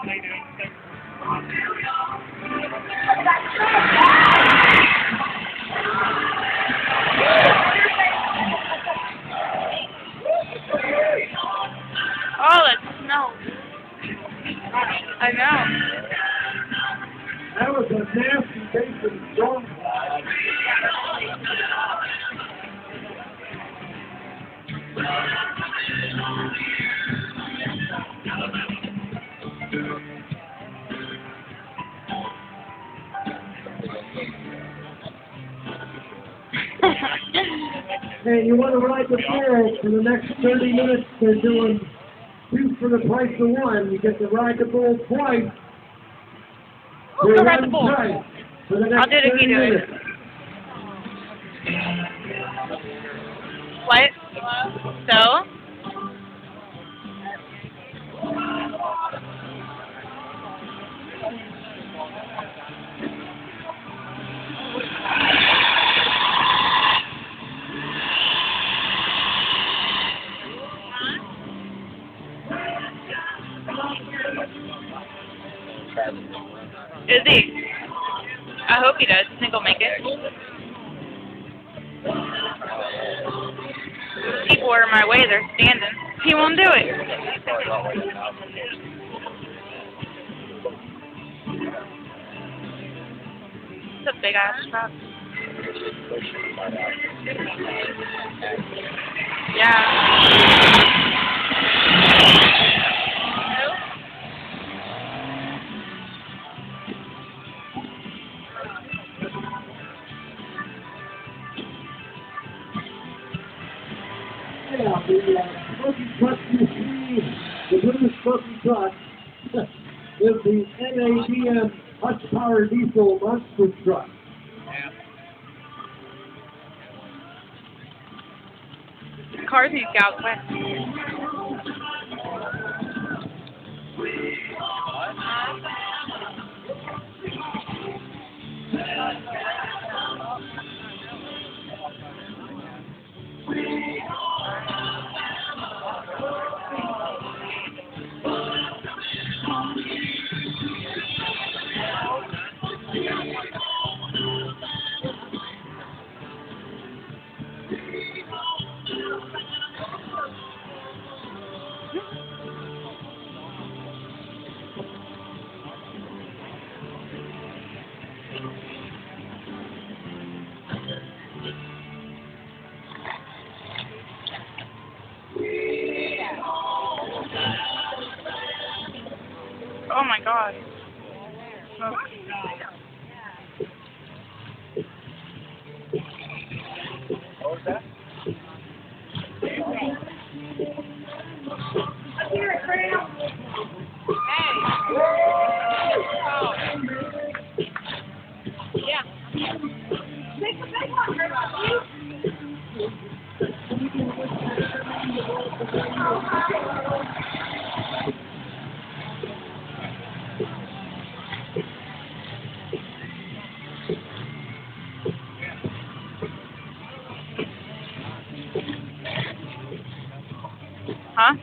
Oh, that smells. I know. That was a nasty base of storm. Hey, you want to ride the bull for the next 30 minutes? They're doing 2 for the price of 1. You get to ride the bull twice. We'll go ride the bull. For the next I'll do it if you do it. What? So? Is he? I hope he does. I think he'll make it. People are in my way. They're standing. He won't do it. It's a big ass truck. Yeah. Yeah, the smoky truck you see, the blue smoky truck, is the NADM Hutch Power Diesel Monster Truck. Cars need to get out quick. Oh my god. Oh. What was that? Huh?